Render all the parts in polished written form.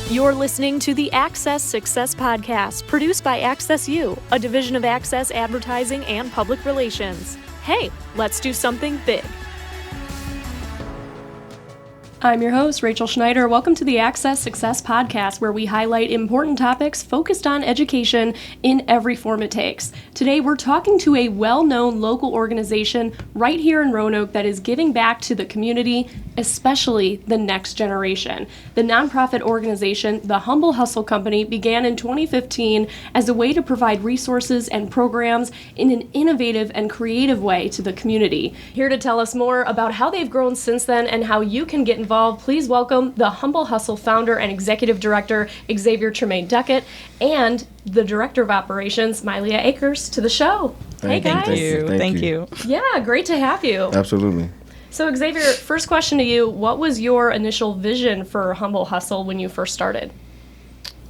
You're listening to the Access Success Podcast, produced by Access U, a division of Access Advertising and Public Relations. Hey, let's do something big. I'm your host, Rachel Schneider. Welcome to the Access Success Podcast, where we highlight important topics focused on education in every form it takes. Today, we're talking to a well-known local organization right here in Roanoke that is giving back to the community, especially the next generation. The nonprofit organization, the Humble Hustle Company, began in 2015 as a way to provide resources and programs in an innovative and creative way to the community. Here to tell us more about how they've grown since then and how you can get involved, please welcome the Humble Hustle founder and executive director, Xavier Tramaine Duckett, and the director of operations, Myleah Akers, to the show. Hey, guys. Thank you. Yeah, great to have you. Absolutely. So, Xavier, first question to you. What was your initial vision for Humble Hustle when you first started?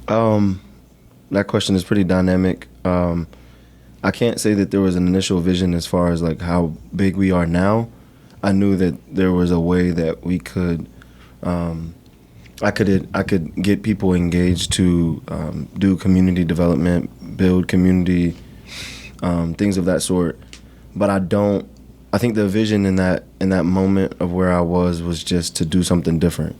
That question is pretty dynamic. I can't say that there was an initial vision as far as like how big we are now. I knew that there was a way that we could, I could get people engaged to do community development, build community, things of that sort. But I think the vision in that moment of where I was just to do something different.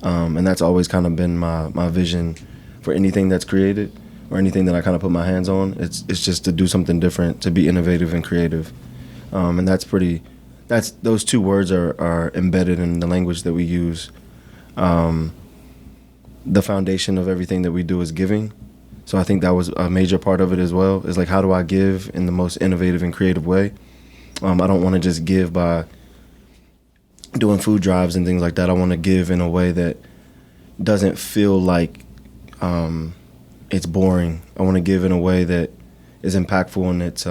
And that's always kind of been my vision for anything that's created or anything that I kind of put my hands on. It's just to do something different, to be innovative and creative. And those two words are embedded in the language that we use. The foundation of everything that we do is giving. So I think that was a major part of it as well, is like, how do I give in the most innovative and creative way? I don't want to just give by doing food drives and things like that. I want to give in a way that doesn't feel like it's boring. I want to give in a way that is impactful and it's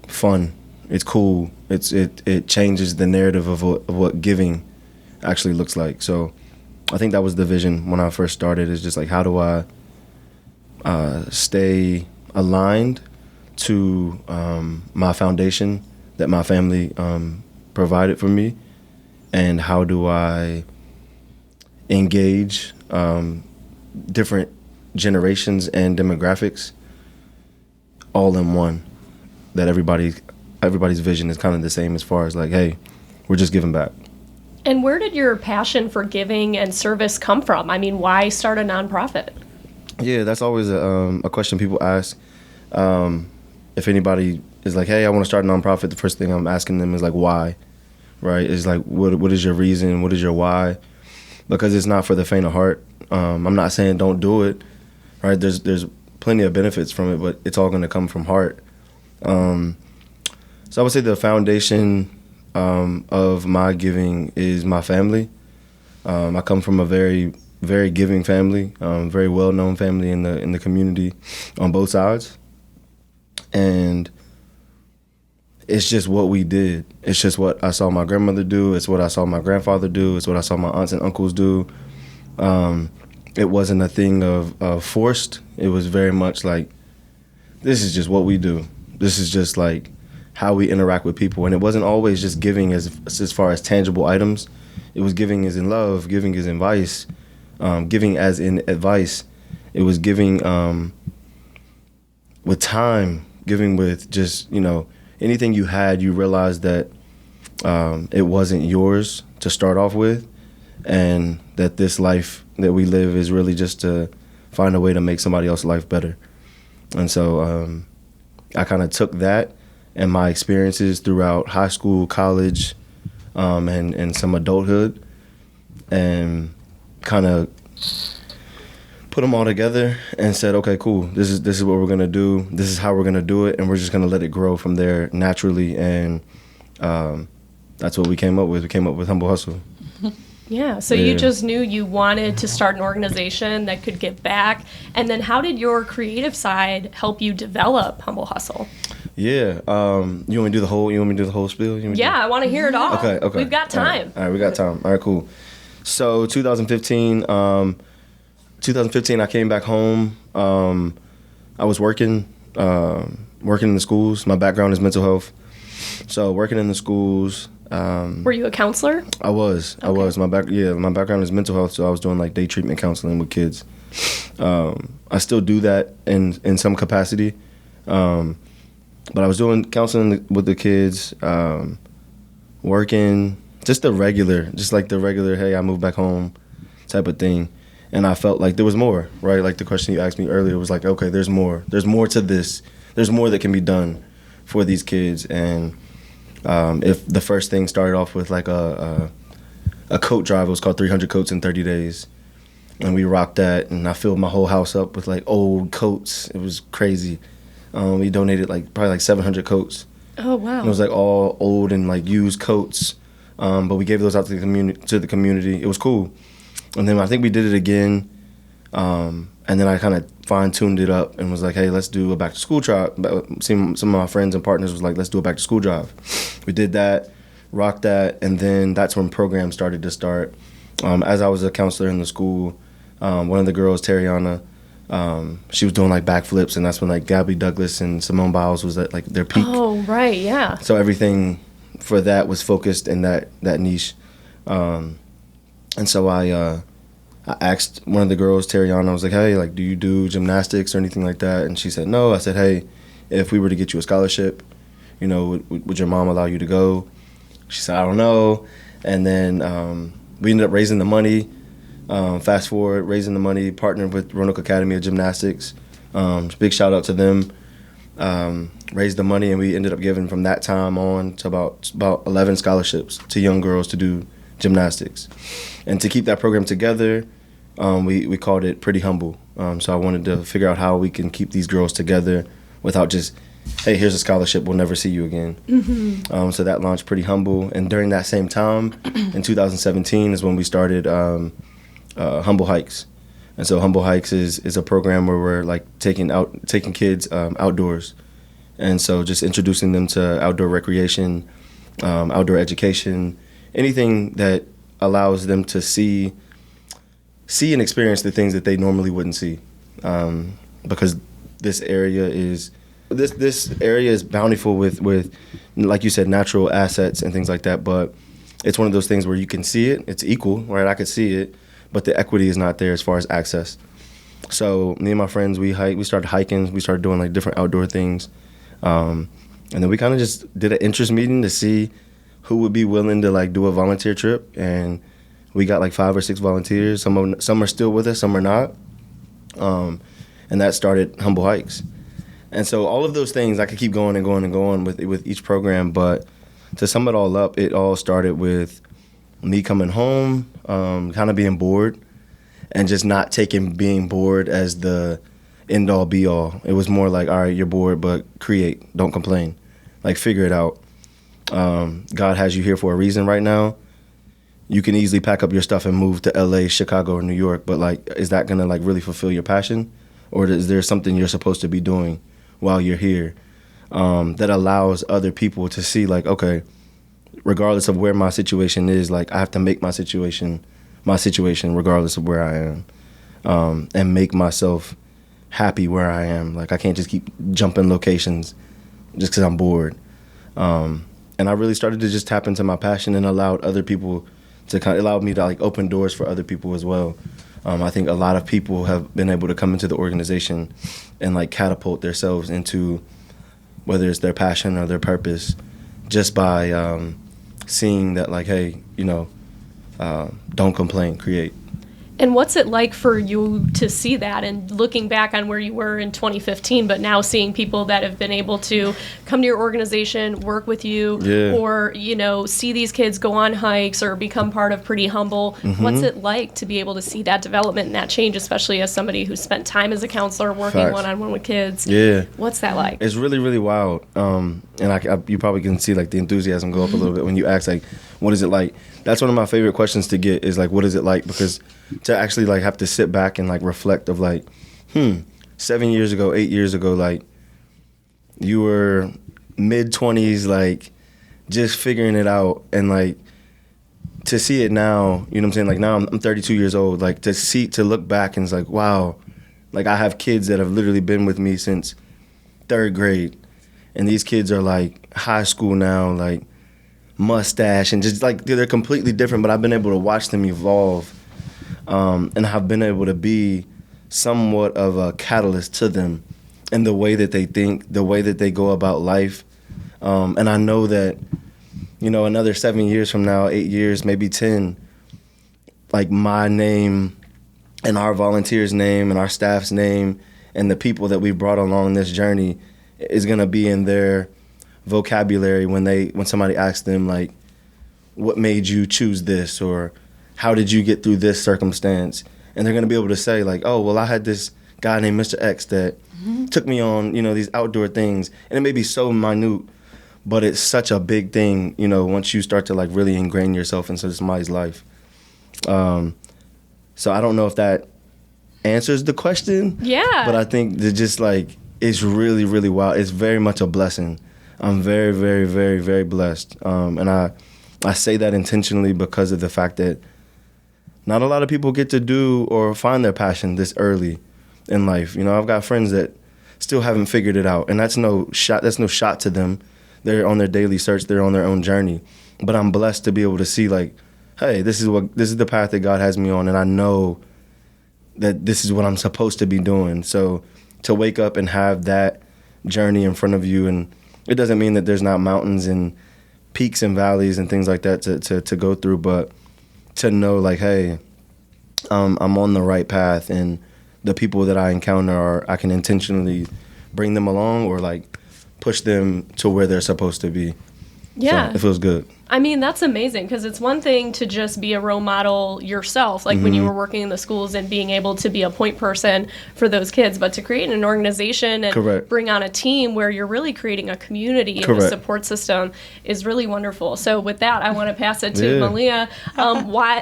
fun. It's cool. It changes the narrative of what giving actually looks like. So I think that was the vision when I first started, is just like, how do I stay aligned to my foundation that my family provided for me, and how do I engage different generations and demographics all in one, that everybody's vision is kind of the same as far as like, hey, we're just giving back. And where did your passion for giving and service come from? I mean, why start a nonprofit? Yeah, that's always a question people ask. If anybody is like, hey, I want to start a nonprofit, the first thing I'm asking them is like, why? Right? It's like, what is your reason? What is your why? Because it's not for the faint of heart. I'm not saying don't do it, right? There's plenty of benefits from it, but it's all going to come from heart. So I would say the foundation of my giving is my family. I come from a very, very giving family, very well-known family in the community on both sides. And it's just what we did. It's just what I saw my grandmother do. It's what I saw my grandfather do. It's what I saw my aunts and uncles do. It wasn't a thing of forced. It was very much like, this is just what we do. This is just like how we interact with people. And it wasn't always just giving as far as tangible items. It was giving as in love, giving as in advice, giving as in advice. It was giving with time, giving with just, anything you had, you realized that it wasn't yours to start off with, and that this life that we live is really just to find a way to make somebody else's life better. And so I kind of took that and my experiences throughout high school, college, and some adulthood, and kind of put them all together and said, okay, cool, this is what we're going to do. This is how we're going to do it, and we're just going to let it grow from there naturally. And that's what we came up with. We came up with Humble Hustle. Yeah, so you just knew you wanted to start an organization that could give back. And then how did your creative side help you develop Humble Hustle? Yeah. You want me to do the whole spiel? Yeah, I want to hear it all. Okay. We've got time. All right, we got time. All right, cool. So 2015, I came back home. I was working in the schools. My background is mental health. So working in the schools, Were you a counselor? I was. My background is mental health, so I was doing like day treatment counseling with kids. I still do that in some capacity, but I was doing counseling with the kids, working just the regular, hey, I moved back home type of thing. And I felt like there was more, right? Like the question you asked me earlier was like, okay, there's more to this. There's more that can be done for these kids. And if the first thing started off with like a coat drive, it was called 300 Coats in 30 Days. And we rocked that, and I filled my whole house up with like old coats. It was crazy. We donated probably like 700 coats. Oh, wow. And it was like all old and like used coats. But we gave those out to the community. It was cool. And then I think we did it again. And then I kind of fine-tuned it up and was like, hey, let's do a back-to-school drive. Some of my friends and partners was like, let's do a back-to-school drive. We did that, rocked that, and then that's when programs started to start. As I was a counselor in the school, one of the girls, Tariana, she was doing like backflips, and that's when like Gabby Douglas and Simone Biles was at like their peak. Oh, right, yeah. So everything for that was focused in that niche. And so I asked one of the girls, Tariana, I was like, hey, like, do you do gymnastics or anything like that? And she said, no. I said, hey, if we were to get you a scholarship, would your mom allow you to go? She said, I don't know. And then we ended up raising the money. Fast forward, raising the money, partnered with Roanoke Academy of Gymnastics. Big shout out to them. Raised the money, and we ended up giving from that time on to about 11 scholarships to young girls to do gymnastics. And to keep that program together, we called it Pretty Humble. So I wanted to figure out how we can keep these girls together without just, hey, here's a scholarship, we'll never see you again. Mm-hmm. So that launched Pretty Humble. And during that same time, in 2017, is when we started Humble Hikes. And so Humble Hikes is a program where we're like taking kids outdoors. And so just introducing them to outdoor recreation, outdoor education, anything that allows them to see and experience the things that they normally wouldn't see, because this area is bountiful with like you said, natural assets and things like that. But it's one of those things where you can see it, it's equal, right? I could see it, but the equity is not there as far as access. So me and my friends, we started hiking, we started doing like different outdoor things, and then we kind of just did an interest meeting to see who would be willing to like do a volunteer trip, and we got like 5 or 6 volunteers. Some are still with us, some are not, and that started Humble Hikes. And so all of those things, I could keep going and going and going with each program, but to sum it all up, it all started with me coming home, kind of being bored, and just not taking being bored as the end all be all. It was more like, all right, you're bored, but create, don't complain, like figure it out. God has you here for a reason right now. You can easily pack up your stuff and move to LA, Chicago, or New York, but like, is that gonna like really fulfill your passion? Or is there something you're supposed to be doing while you're here, that allows other people to see like, okay, regardless of where my situation is, like I have to make my situation regardless of where I am, and make myself happy where I am. Like I can't just keep jumping locations just because I'm bored. And I really started to just tap into my passion and allowed other people to allowed me to like open doors for other people as well. I think a lot of people have been able to come into the organization and like catapult themselves into whether it's their passion or their purpose just by seeing that like, hey, don't complain, create. And what's it like for you to see that and looking back on where you were in 2015, but now seeing people that have been able to come to your organization, work with you, or, see these kids go on hikes or become part of Pretty Humble? Mm-hmm. What's it like to be able to see that development and that change, especially as somebody who spent time as a counselor working one-on-one with kids? Yeah. What's that like? It's really, really wild. And you probably can see like the enthusiasm go up a little bit when you ask like, what is it like? That's one of my favorite questions to get is like, what is it like? Because to actually like have to sit back and like reflect of like, 7 years ago, 8 years ago, like you were mid-20s, like just figuring it out, and like to see it now, you know what I'm saying? Like now I'm 32 years old, like to look back and it's like, wow, like I have kids that have literally been with me since 3rd grade, and these kids are like high school now, like mustache and just like they're completely different, but I've been able to watch them evolve, and I've been able to be somewhat of a catalyst to them in the way that they think, the way that they go about life. And I know that, another 7 years from now, 8 years, maybe 10, like my name and our volunteers' name and our staff's name and the people that we brought along this journey is going to be in their vocabulary when somebody asks them, like, what made you choose this, or how did you get through this circumstance? And they're going to be able to say, like, oh, well, I had this guy named Mr. X that took me on, these outdoor things. And it may be so minute, but it's such a big thing, once you start to, like, really ingrain yourself into somebody's life. So I don't know if that answers the question. Yeah. But I think that just, like, it's really, really wild. It's very much a blessing. I'm very, very, very, very blessed. And I say that intentionally because of the fact that not a lot of people get to do or find their passion this early in life. I've got friends that still haven't figured it out, and that's no shot to them. They're on their daily search. They're on their own journey. But I'm blessed to be able to see, like, hey, this is the path that God has me on, and I know that this is what I'm supposed to be doing. So to wake up and have that journey in front of you, and it doesn't mean that there's not mountains and peaks and valleys and things like that to go through, but to know, like, hey, I'm on the right path, and the people that I encounter I can intentionally bring them along or, like, push them to where they're supposed to be. Yeah. So it feels good. I mean, that's amazing, because it's one thing to just be a role model yourself, like when you were working in the schools and being able to be a point person for those kids, but to create an organization and bring on a team where you're really creating a community and a support system is really wonderful. So with that, I want to pass it to Myleah.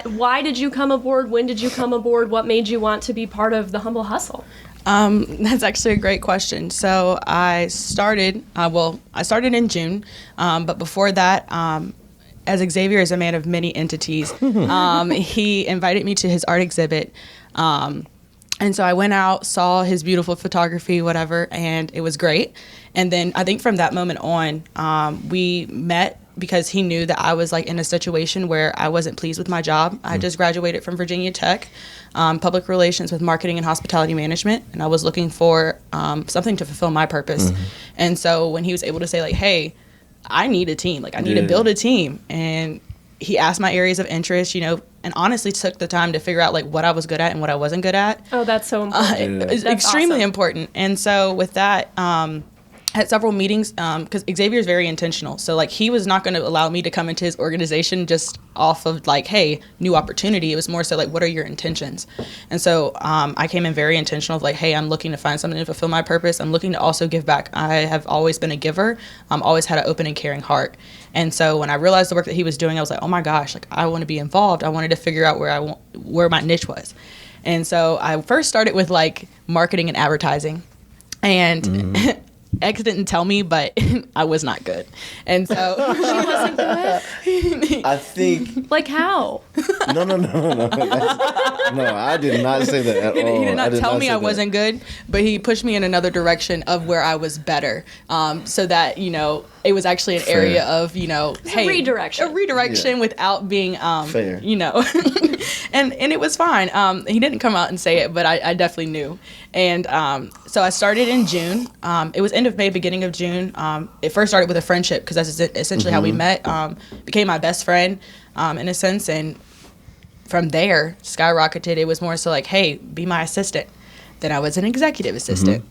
Why did you come aboard? When did you come aboard? What made you want to be part of the Humble Hustle? That's actually a great question. So I started in June, but before that, as Xavier is a man of many entities, he invited me to his art exhibit. And so I went out, saw his beautiful photography, whatever, and it was great. And then I think from that moment on, we met because he knew that I was, like, in a situation where I wasn't pleased with my job. I just graduated from Virginia Tech, public relations with marketing and hospitality management, and I was looking for something to fulfill my purpose. And so when he was able to say, like, hey, I need a team, like, I need to build a team, and he asked my areas of interest, and honestly took the time to figure out, like, what I was good at and what I wasn't good at. Oh, that's so important. It's extremely important. And so with that, had several meetings, because Xavier is very intentional. So, like, he was not going to allow me to come into his organization just off of, like, hey, new opportunity. It was more so, like, what are your intentions? And so I came in very intentional of, like, hey, I'm looking to find something to fulfill my purpose. I'm looking to also give back. I have always been a giver. Always had an open and caring heart. And so when I realized the work that he was doing, I was like, oh my gosh, like, I want to be involved. I wanted to figure out where my niche was. And so I first started with, like, marketing and advertising. And X didn't tell me, but I was not good. And so she wasn't good? I think. Like, how? No. No, I did not say that at all. He did not tell me I wasn't good, but he pushed me in another direction of where I was better. So that, it was actually an area of, hey, a redirection without being, fair. And it was fine. He didn't come out and say it, but I definitely knew. And so I started in June. It was end of May, beginning of June. It first started with a friendship, because that's essentially how we met. Became my best friend in a sense. And from there, skyrocketed. It was more so like, hey, be my assistant. Then I was an executive assistant.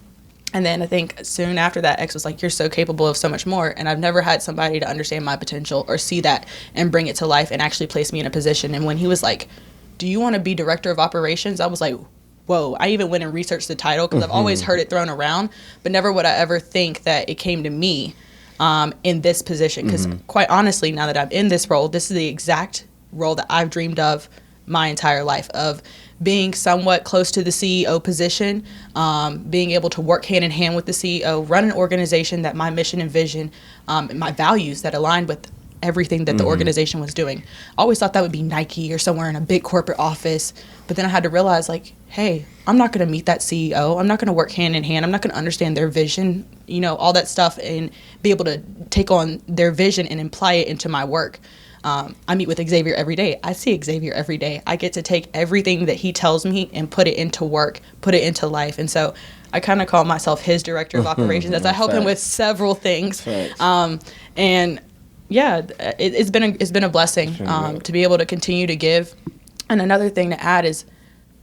And then I think soon after that, X was like, you're so capable of so much more. And I've never had somebody to understand my potential or see that and bring it to life and actually place me in a position. And when he was like, do you want to be director of operations? I was like, whoa. I even went and researched the title, because I've always heard it thrown around, but never would I ever think that it came to me in this position. Because quite honestly, now that I'm in this role, this is the exact role that I've dreamed of my entire life, of being somewhat close to the CEO position, being able to work hand in hand with the CEO, run an organization that my mission and vision, and my values that aligned with everything that the organization was doing. I always thought that would be Nike or somewhere in a big corporate office, but then I had to realize, like, hey, I'm not going to meet that CEO. I'm not going to work hand in hand. I'm not going to understand their vision all that stuff, and be able to take on their vision and apply it into my work. I meet with Xavier every day. I see Xavier every day. I get to take everything that he tells me and put it into work, put it into life. And so I kind of call myself his director of operations as I help him with several things. And yeah, it's been a blessing to be able to continue to give. And another thing to add is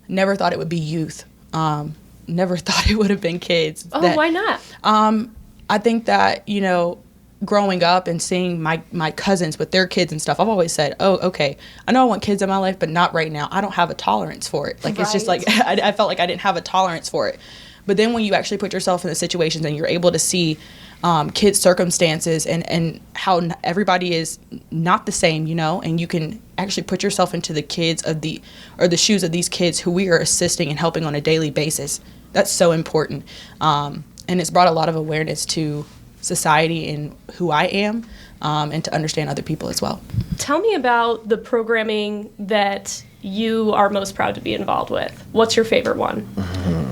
never thought it would be youth. Never thought it would have been kids. Oh, why not? I think that, growing up and seeing my cousins with their kids and stuff, I've always said, oh, okay, I know I want kids in my life, but not right now. I don't have a tolerance for it. Like, It's just like, I felt like I didn't have a tolerance for it. But then when you actually put yourself in the situations and you're able to see kids' circumstances and how everybody is not the same, and you can actually put yourself into the shoes of these kids who we are assisting and helping on a daily basis. That's so important. And it's brought a lot of awareness to society and who I am, and to understand other people as well. Tell me about the programming that you are most proud to be involved with. What's your favorite one?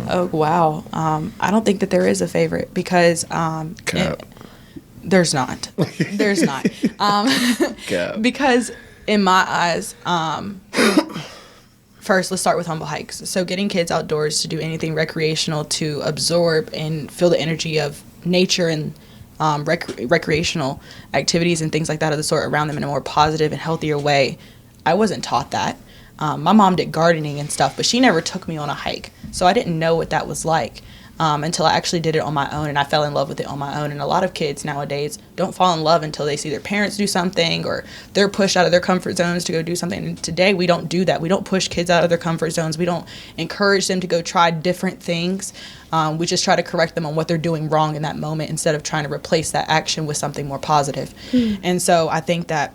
Oh, wow. I don't think that there is a favorite because there's not. There's not. Because in my eyes, first, let's start with Humble Hikes. So getting kids outdoors to do anything recreational, to absorb and feel the energy of nature and recreational activities and things like that of the sort around them in a more positive and healthier way. I wasn't taught that. My mom did gardening and stuff, but she never took me on a hike. So I didn't know what that was like until I actually did it on my own, and I fell in love with it on my own. And a lot of kids nowadays don't fall in love until they see their parents do something or they're pushed out of their comfort zones to go do something. And today we don't do that. We don't push kids out of their comfort zones. We don't encourage them to go try different things. We just try to correct them on what they're doing wrong in that moment instead of trying to replace that action with something more positive. And so I think that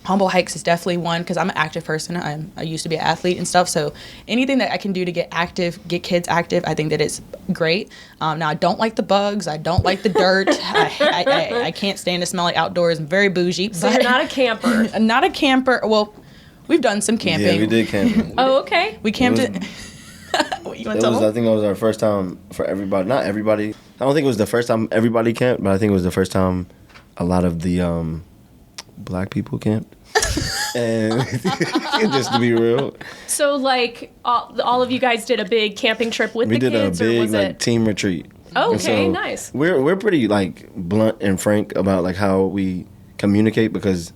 Humble Hikes is definitely one because I'm an active person. I used to be an athlete and stuff. So anything that I can do to get kids active, I think that it's great. Now, I don't like the bugs. I don't like the dirt. I can't stand the smell like outdoors. I'm very bougie. So you're not a camper? I'm not a camper. Well, we've done some camping. Yeah, we did camping. Oh, okay. We camped it. I think it was our first time for everybody. Not everybody. I don't think it was the first time everybody camped, but I think it was the first time a lot of the black people camped. And just to be real. So, like, all of you guys did a big camping trip with the kids? We did a big, or was it team retreat. Oh, okay, so nice. We're pretty, blunt and frank about, how we communicate because,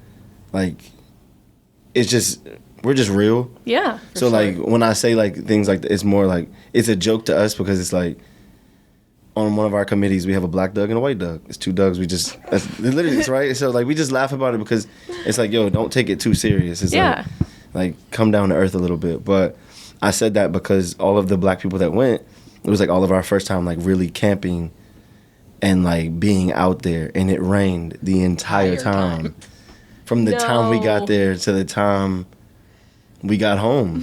it's just... We're just real. Yeah. So, when I say, things like that, it's more it's a joke to us because it's on one of our committees, we have a black Doug and a white Doug. It's two Dougs. That's literally, it's right. So, we just laugh about it because it's yo, don't take it too serious. It's come down to earth a little bit. But I said that because all of the black people that went, it was all of our first time, really camping and, being out there. And it rained the entire time. From the time we got there to the time we got home.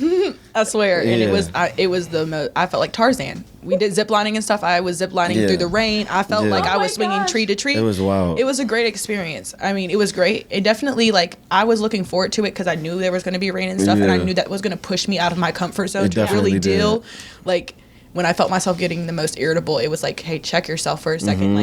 I swear. Yeah. And it was the most, I felt like Tarzan. We did zip lining and stuff. I was zip lining through the rain. I felt like I was swinging tree to tree. It was wild. It was a great experience. I mean, it was great. It definitely, I was looking forward to it because I knew there was going to be rain and stuff. And I knew that was going to push me out of my comfort zone to really deal. When I felt myself getting the most irritable, it was hey, check yourself for a second.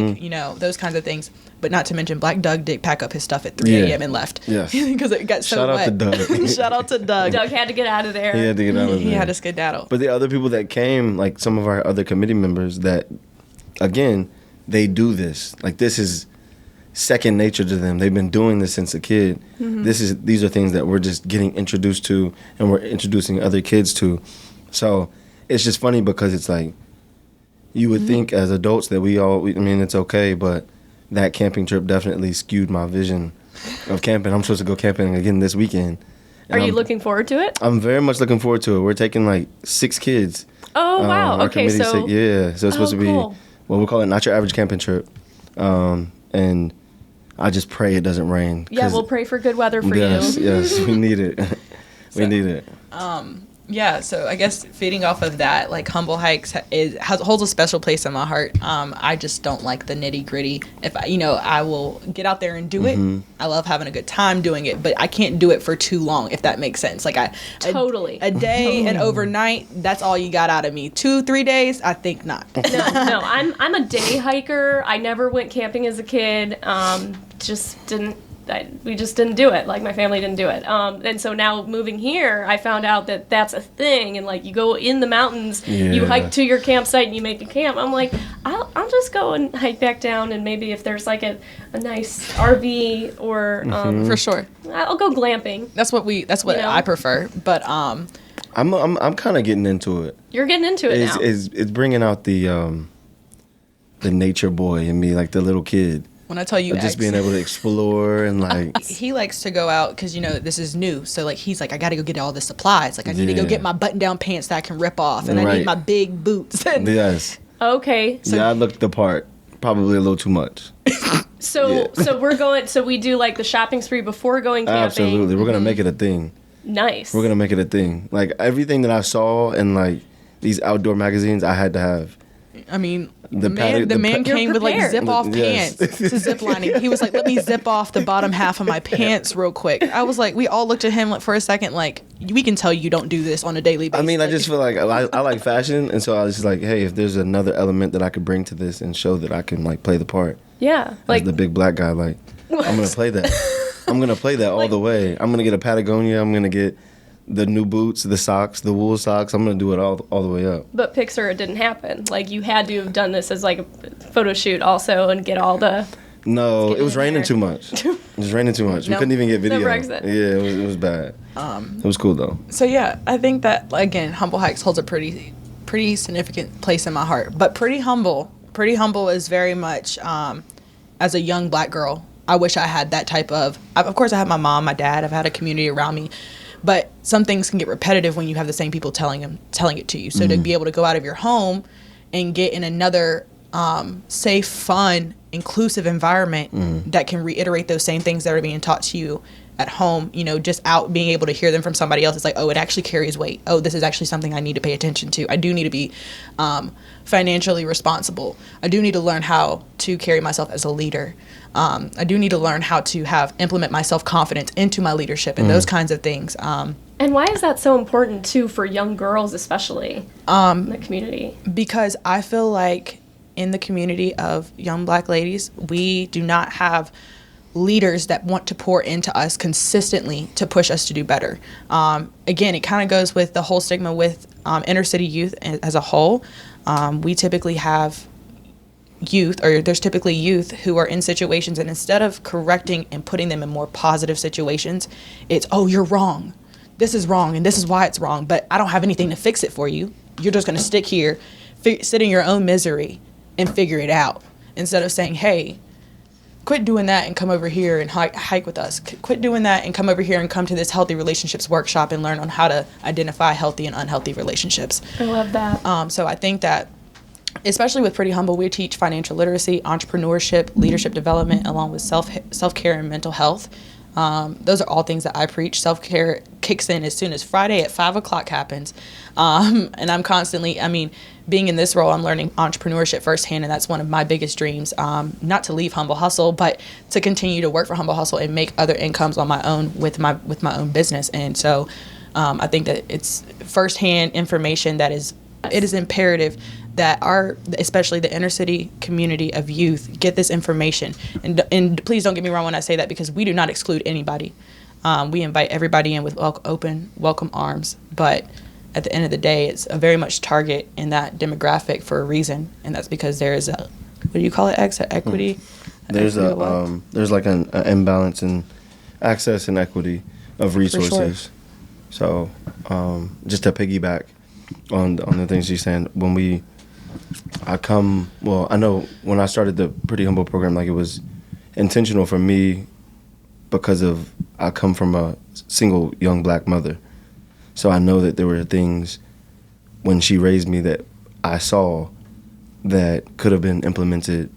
Those kinds of things. But not to mention, Black Doug did pack up his stuff at 3 a.m. and left. Yes. Because it got so wet. Shout out to Doug. Shout out to Doug. Doug had to get out of there. He had to get out of there. He had to skedaddle. But the other people that came, some of our other committee members that, again, they do this. This is second nature to them. They've been doing this since a kid. Mm-hmm. These are things that we're just getting introduced to and we're introducing other kids to. So it's just funny because it's you would think as adults that it's okay, but that camping trip definitely skewed my vision of camping. I'm supposed to go camping again this weekend. Are you looking forward to it? I'm very much looking forward to it. We're taking 6 kids. Oh, wow. Okay, so... so it's supposed to be, we call it not your average camping trip. And I just pray it doesn't rain. Yeah, we'll pray for good weather for you. Yes, we need it. We need it. Yeah, so I guess feeding off of that, like Humble Hikes holds a special place in my heart. I just don't like the nitty gritty. If I will get out there and do it. I love having a good time doing it, but I can't do it for too long, if that makes sense. Like Totally. a day and overnight, that's all you got out of me. 2-3 days, I think not. No, I'm a day hiker. I never went camping as a kid. We just didn't do it. Like, my family didn't do it. And so now moving here, I found out that that's a thing. And, like, you go in the mountains, you hike to your campsite, and you make a camp. I'm like, I'll just go and hike back down, and maybe if there's, like, a nice RV or... For sure. I'll go glamping. That's what I prefer. But, I'm kind of getting into it. You're getting into it now. It's bringing out the nature boy in me, like the little kid. When I tell you, just being able to explore and like, he likes to go out because this is new. So like he's like, I got to go get all the supplies. Like I need to go get my button-down pants that I can rip off, and I need my big boots. Yes. Okay. So I looked the part, probably a little too much. So we're going. So we do like the shopping spree before going camping. Absolutely, we're gonna make it a thing. Nice. We're gonna make it a thing. Like everything that I saw in like these outdoor magazines, I had to have. I mean, the man came with like zip off pants to zip lining. He was like, "Let me zip off the bottom half of my pants real quick." I was like, we all looked at him for a second, like, we can tell you don't do this on a daily basis. I mean, I just feel like I like fashion, and so I was just like, hey, if there's another element that I could bring to this and show that I can like play the part. Yeah, like as the big black guy, like I'm gonna play that. I'm gonna play that all the way. I'm gonna get a Patagonia. I'm gonna get the new boots, the socks, the wool socks. I'm gonna do it all the way up. But Pixar, it didn't happen. Like, you had to have done this as like a photo shoot also and get all the. No, it was raining too much. It was raining too much. We couldn't even get video. Brexit. Yeah, it was bad. It was cool though. So yeah, I think that again, Humble Hikes holds a pretty significant place in my heart. But Pretty Humble is very much as a young black girl. I wish I had that type of. Of course, I have my mom, my dad. I've had a community around me. But some things can get repetitive when you have the same people telling it to you. So to be able to go out of your home and get in another safe, fun, inclusive environment that can reiterate those same things that are being taught to you at home, just out being able to hear them from somebody else, it's like, oh, it actually carries weight. Oh, this is actually something I need to pay attention to. I do need to be financially responsible. I do need to learn how to carry myself as a leader. I do need to learn how to implement my self-confidence into my leadership and those kinds of things. And why is that so important, too, for young girls especially in the community? Because I feel like in the community of young black ladies, we do not have leaders that want to pour into us consistently to push us to do better. Again, it kind of goes with the whole stigma with inner city youth as a whole. We typically have there's typically youth who are in situations, and instead of correcting and putting them in more positive situations, it's, oh, you're wrong. This is wrong, and this is why it's wrong, but I don't have anything to fix it for you. You're just going to stick here, sit in your own misery, and figure it out. Instead of saying, hey, quit doing that and come over here and hike with us. Quit doing that and come over here and come to this healthy relationships workshop and learn on how to identify healthy and unhealthy relationships. I love that. So I think that, especially with Pretty Humble, we teach financial literacy, entrepreneurship, leadership development, along with self-care and mental health. Those are all things that I preach. Self-care kicks in as soon as Friday at 5 o'clock happens. And I'm constantly, being in this role, I'm learning entrepreneurship firsthand, and that's one of my biggest dreams. Not to leave Humble Hustle, but to continue to work for Humble Hustle and make other incomes on my own with my own business. And so I think that it's firsthand information that it is imperative that especially the inner city community of youth, get this information. And please don't get me wrong when I say that, because we do not exclude anybody. We invite everybody in with welcome arms. But at the end of the day, it's a very much target in that demographic for a reason, and that's because there is what do you call it? Equity. There's there's like an imbalance in access and equity of resources. Sure. So just to piggyback on the things you're saying, I know when I started the Pretty Humble program, like, it was intentional for me because I come from a single young black mother. So I know that there were things when she raised me that I saw that could have been implemented,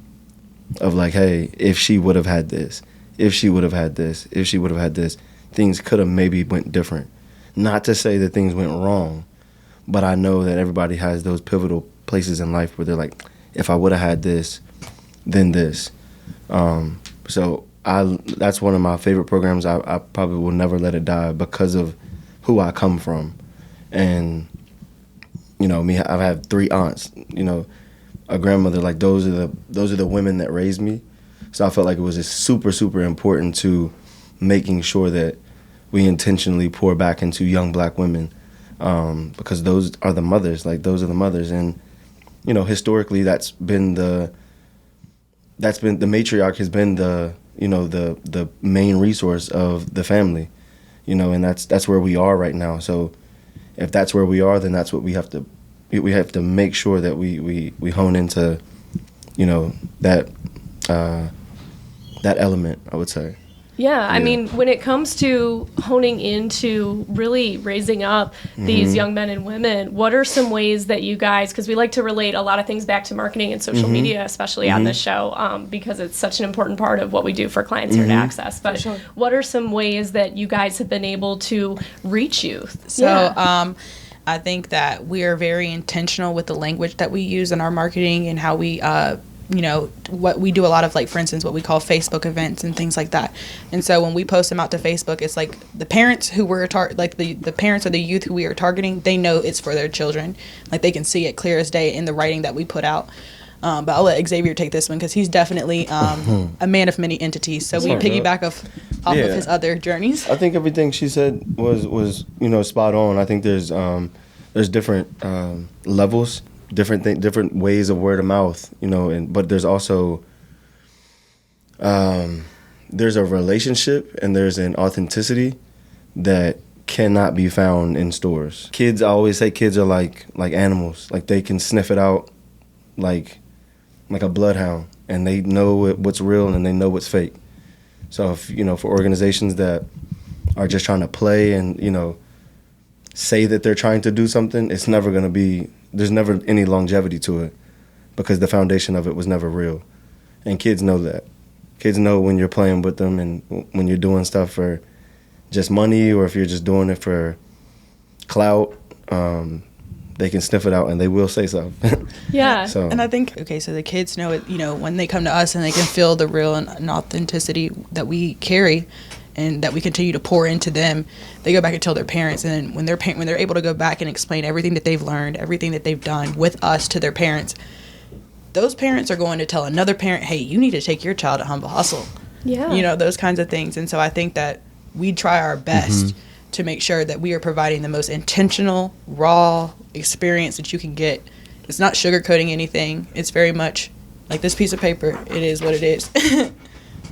of like, hey, if she would have had this, if she would have had this, if she would have had this, things could have maybe went different. Not to say that things went wrong, but I know that everybody has those pivotal places in life where they're like, if I would have had this, then this. So that's one of my favorite programs. I probably will never let it die because of who I come from. And, you know, I've had 3 aunts, you know, a grandmother. Like, those are the women that raised me. So I felt like it was just super, super important to making sure that we intentionally pour back into young black women, because those are the mothers. Like, those are the mothers. And, you know, historically, that's been the matriarch has been the main resource of the family, you know, and that's where we are right now. So if that's where we are, then that's what we have to make sure that we hone into, you know, that element, I would say. Yeah, I mean, when it comes to honing into really raising up these young men and women, what are some ways that you guys, because we like to relate a lot of things back to marketing and social media, especially on this show, because it's such an important part of what we do for clients here at Access. But what are some ways that you guys have been able to reach youth? So, I think that we are very intentional with the language that we use in our marketing and how we you know, what we do a lot of, like, for instance, what we call Facebook events and things like that. And so when we post them out to Facebook, it's like the parents who we're the parents or the youth who we are targeting, they know it's for their children. Like, they can see it clear as day in the writing that we put out. But I'll let Xavier take this one because he's definitely a man of many entities. So we piggyback off of his other journeys. I think everything she said was you know, spot on. I think there's different levels, different ways of word of mouth, you know, but there's also there's a relationship and there's an authenticity that cannot be found in stores. Kids, I always say kids are like animals. Like, they can sniff it out like a bloodhound, and they know what's real and they know what's fake. So if, you know, for organizations that are just trying to play and, you know, say that they're trying to do something, it's never going to be, there's never any longevity to it because the foundation of it was never real. And kids know that. Kids know when you're playing with them and when you're doing stuff for just money or if you're just doing it for clout. They can sniff it out and they will say something. Yeah. So. And I think, so the kids know it, you know, when they come to us and they can feel the real and authenticity that we carry and that we continue to pour into them, they go back and tell their parents. And when they're able to go back and explain everything that they've learned, everything that they've done with us to their parents, those parents are going to tell another parent, hey, you need to take your child to Humble Hustle. Yeah. You know, those kinds of things. And so I think that we try our best to make sure that we are providing the most intentional, raw experience that you can get. It's not sugarcoating anything. It's very much like this piece of paper. It is what it is.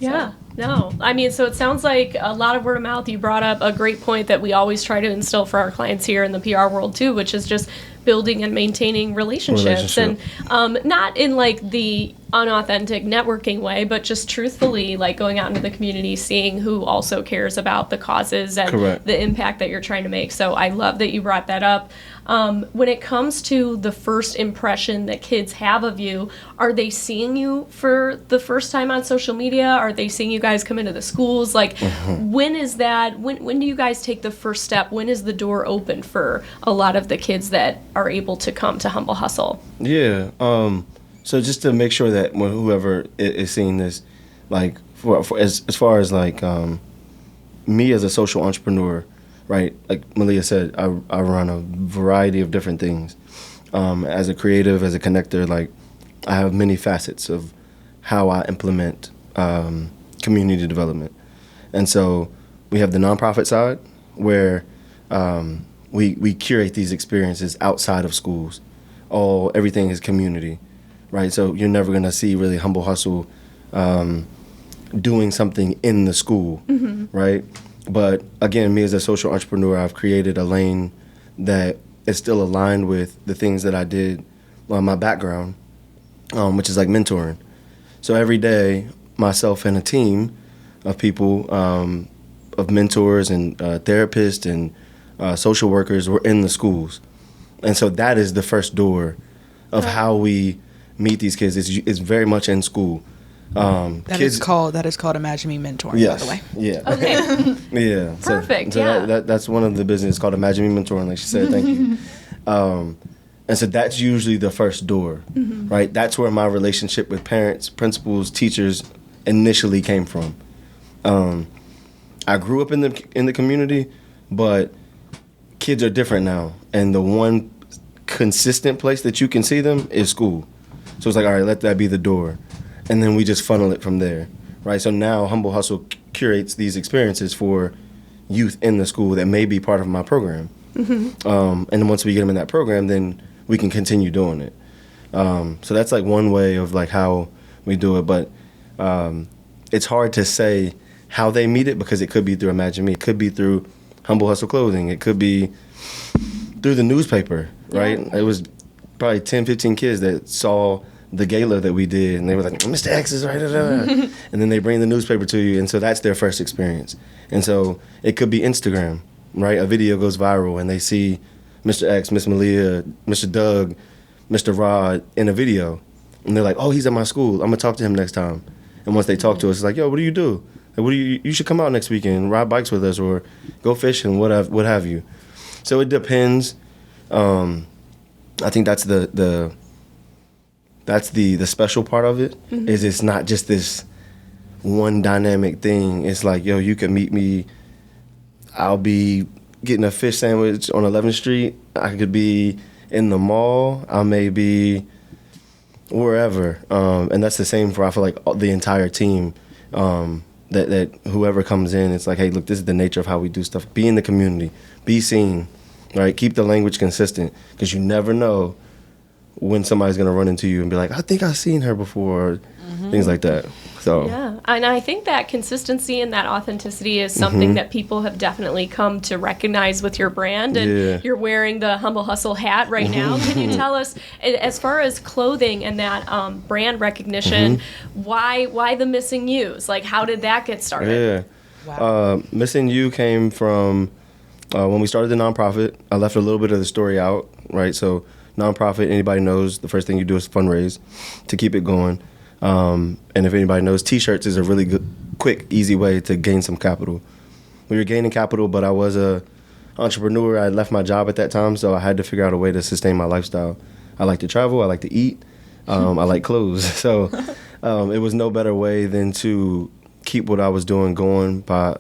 Yeah. No. I mean, so it sounds like a lot of word of mouth. You brought up a great point that we always try to instill for our clients here in the PR world too, which is just building and maintaining relationships. And not in like the unauthentic networking way, but just truthfully, like going out into the community, seeing who also cares about the causes and the impact that you're trying to make. So I love that you brought that up. When it comes to the first impression that kids have of you, are they seeing you for the first time on social media? Are they seeing you guys come into the schools? Like, when is that? When do you guys take the first step? When is the door open for a lot of the kids that are able to come to Humble Hustle? Yeah. So just to make sure that whoever is seeing this, like as far as like me as a social entrepreneur, right? Like Myleah said, I run a variety of different things. As a creative, as a connector, like I have many facets of how I implement community development. And so we have the nonprofit side where we curate these experiences outside of schools. Everything is community, right? So you're never gonna see really Humble Hustle doing something in the school, right? But again, me as a social entrepreneur, I've created a lane that is still aligned with the things that I did on my background, which is like mentoring. So every day, myself and a team of people, of mentors and therapists and social workers were in the schools. And so that is the first door of how we meet these kids. It's very much in school. That is called Imagine Me Mentoring, Yes. by the way. Yeah. Okay. Yeah. Perfect, So yeah. that's one of the business. It's called Imagine Me Mentoring, like she said. Thank you. And so that's usually the first door, right? That's where my relationship with parents, principals, teachers initially came from. I grew up in the community, but kids are different now, and the one consistent place that you can see them is school. So it's like, all right, let that be the door, and then we just funnel it from there, right? So now Humble Hustle curates these experiences for youth in the school that may be part of my program. And then once we get them in that program, then we can continue doing it. So that's like one way of like how we do it, but it's hard to say how they meet it because it could be through Imagine Me, it could be through Humble Hustle Clothing, it could be through the newspaper, right? Yeah. It was probably 10, 15 kids that saw the gala that we did, and they were like, Mr. X is right, and then they bring the newspaper to you, and so that's their first experience. And so it could be Instagram, right? A video goes viral, and they see Mr. X, Miss Myleah, Mr. Doug, Mr. Rod in a video, and they're like, oh, he's at my school. I'm gonna talk to him next time. And once they talk to us, it's like, yo, what do you do? Like, you should come out next weekend and ride bikes with us or go fishing, what have you. So it depends. I think that's the special part of it, is it's not just this one dynamic thing. It's like, yo, you can meet me. I'll be getting a fish sandwich on 11th Street. I could be in the mall. I may be wherever. And that's the same for, I feel like, the entire team. That whoever comes in, it's like, hey, look, this is the nature of how we do stuff. Be in the community. Be seen, right? Keep the language consistent, because you never know when somebody's going to run into you and be like, I think I've seen her before, or things like that. So Yeah, and I think that consistency and that authenticity is something that people have definitely come to recognize with your brand. And you're wearing the Humble Hustle hat right now. Can you tell us, as far as clothing and that brand recognition, why the Missing You's? Like, how did that get started? Yeah. Wow. Missing You came from when we started the nonprofit. I left a little bit of the story out, right? So nonprofit, anybody knows the first thing you do is fundraise to keep it going. And if anybody knows, T-shirts is a really good, quick, easy way to gain some capital. We were gaining capital, but I was a entrepreneur. I left my job at that time, so I had to figure out a way to sustain my lifestyle. I like to travel. I like to eat. I like clothes. So it was no better way than to keep what I was doing going. I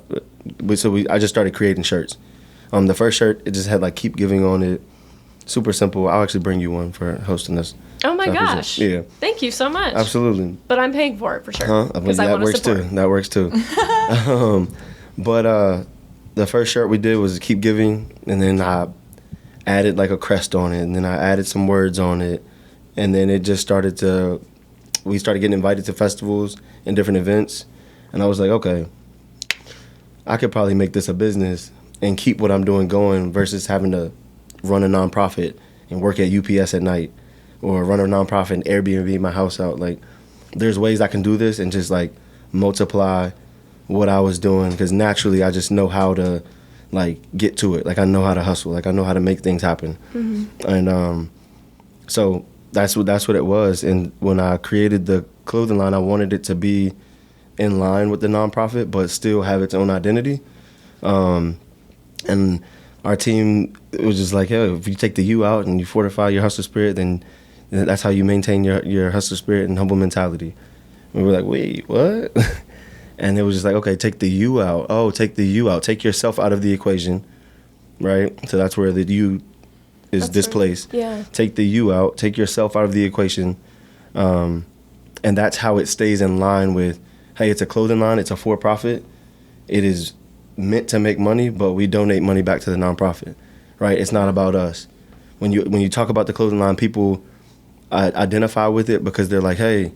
just started creating shirts. The first shirt, it just had like "Keep Giving" on it. Super simple. I'll actually bring you one for hosting this. Oh my gosh. Yeah. Thank you so much. Absolutely. But I'm paying for it for sure. Because I want to support. That works too. But the first shirt we did was "Keep Giving," and then I added like a crest on it, and then I added some words on it, and then it just we started getting invited to festivals and different events, and I was like, okay, I could probably make this a business and keep what I'm doing going versus having to run a nonprofit and work at UPS at night, or run a nonprofit and Airbnb my house out. Like, there's ways I can do this and just like multiply what I was doing, because naturally I just know how to like get to it. Like, I know how to hustle. Like, I know how to make things happen. And so that's what it was. And when I created the clothing line, I wanted it to be in line with the nonprofit, but still have its own identity. And our team, it was just like, hey, if you take the you out and you fortify your hustle spirit, then that's how you maintain your hustle spirit and humble mentality. And we were like, wait, what? And it was just like, okay, take the you out. Oh, take the you out. Take yourself out of the equation, right? So that's where the you is displaced. Right. Yeah. Take the you out. Take yourself out of the equation. And that's how it stays in line with, hey, it's a clothing line. It's a for-profit. It is meant to make money, but we donate money back to the nonprofit, right? It's not about us. When you talk about the clothing line, people identify with it because they're like, hey,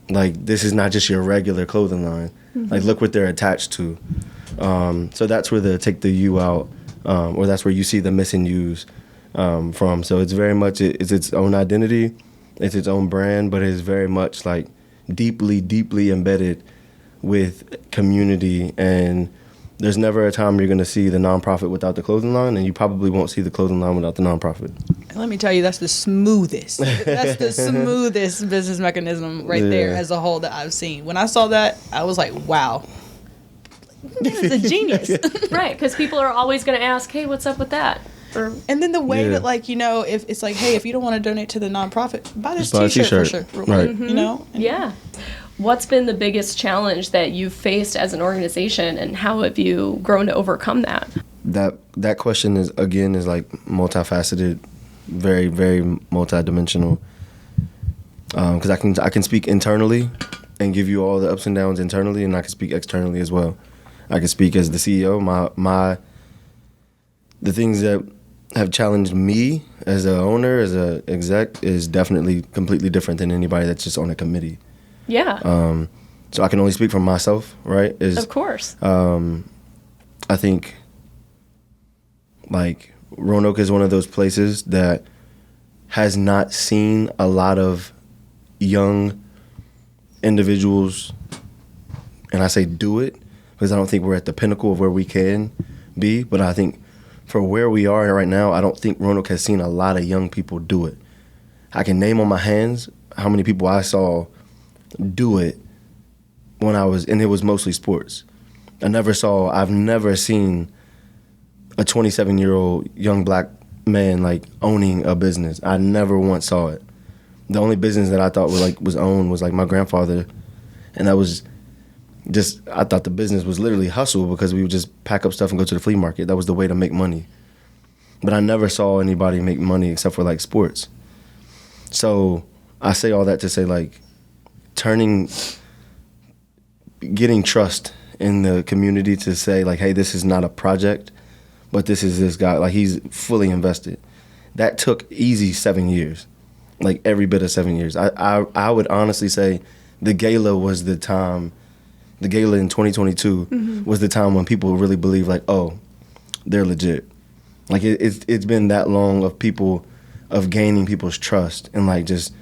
like, this is not just your regular clothing line. Like, look what they're attached to. So that's where the take the you out, or that's where you see the Missing You's from. So it's very much, it's its own identity, it's its own brand, but it's very much like deeply, deeply embedded with community and there's never a time you're going to see the nonprofit without the clothing line, and you probably won't see the clothing line without the nonprofit. And let me tell you, that's the smoothest. That's the smoothest business mechanism right there as a whole that I've seen. When I saw that, I was like, wow. This is a genius. Right, because people are always going to ask, hey, what's up with that? And then the way that, like, you know, if it's like, hey, if you don't want to donate to the nonprofit, buy this T-shirt for sure. Right. You know? Yeah. What's been the biggest challenge that you've faced as an organization, and how have you grown to overcome that? That question is like multifaceted, very, very multidimensional. Because I can speak internally and give you all the ups and downs internally, and I can speak externally as well. I can speak as the CEO. The things that have challenged me as an owner, as an exec, is definitely completely different than anybody that's just on a committee. Yeah. So I can only speak for myself, right? Of course. I think, like, Roanoke is one of those places that has not seen a lot of young individuals, and I say do it, because I don't think we're at the pinnacle of where we can be, but I think for where we are right now, I don't think Roanoke has seen a lot of young people do it. I can name on my hands how many people I saw do it when and it was mostly sports. I've never seen a 27-year-old young black man, like, owning a business. I never once saw it. The only business that I thought was owned was, like, my grandfather, and that was just, I thought the business was literally hustle, because we would just pack up stuff and go to the flea market. That was the way to make money. But I never saw anybody make money except for, like, sports. So I say all that to say, like, getting trust in the community to say, like, hey, this is not a project, but this is this guy. Like, he's fully invested. That took easy 7 years, like every bit of 7 years. I would honestly say the gala was the time. The gala in 2022 was the time when people really believed, like, oh, they're legit. Like, it's been that long of gaining people's trust and, like, just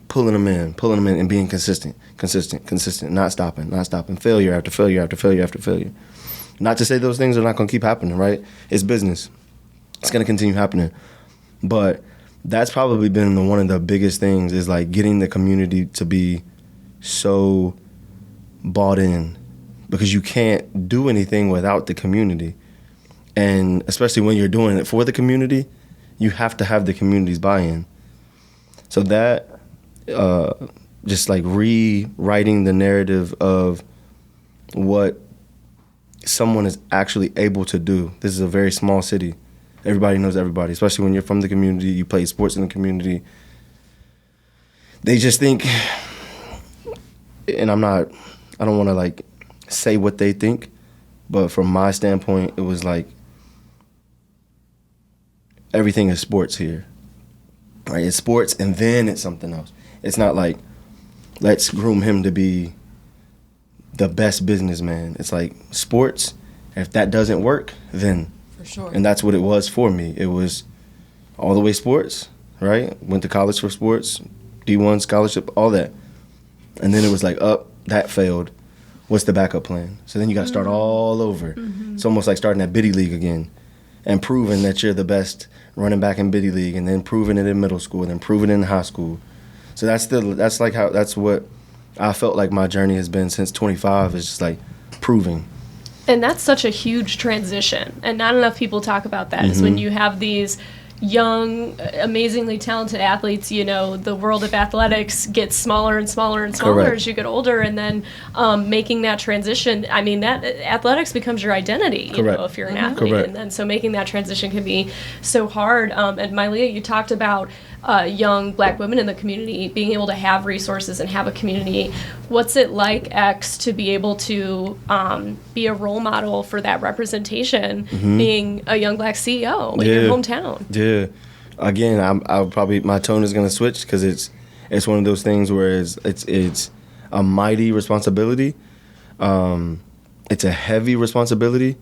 pulling them in and being consistent, not stopping, failure after failure after failure after failure. Not to say those things are not going to keep happening, right? It's business. It's going to continue happening. But that's probably been one of the biggest things, is, like, getting the community to be so bought in, because you can't do anything without the community. And especially when you're doing it for the community, you have to have the community's buy-in. So that, just, like, rewriting the narrative of what someone is actually able to do. This is a very small city. Everybody knows everybody, especially when you're from the community, you play sports in the community. They just think, and I don't want to, like, say what they think, but from my standpoint, it was like, everything is sports here, right? It's sports, and then it's something else. It's not like, let's groom him to be the best businessman. It's like, sports, if that doesn't work, then. For sure. And that's what it was for me. It was all the way sports, right? Went to college for sports, D1 scholarship, all that. And then it was like, that failed. What's the backup plan? So then you got to start all over. It's almost like starting at Biddy League again, and proving that you're the best running back in Biddy League, and then proving it in middle school, and then proving it in high school. So that's what I felt like my journey has been since 25, is just, like, proving. And that's such a huge transition, and not enough people talk about that, is when you have these young, amazingly talented athletes, you know, the world of athletics gets smaller and smaller and smaller Correct. as you get older, and then making that transition, I mean, that athletics becomes your identity, you know, if you're an athlete. Correct. And then so making that transition can be so hard. And Myleah, you talked about young black women in the community being able to have resources and have a community. What's it like, X, to be able to be a role model for that representation, being a young black CEO in your hometown? Yeah. Again, I'll probably, my tone is going to switch, because it's one of those things where it's a mighty responsibility. It's a heavy responsibility.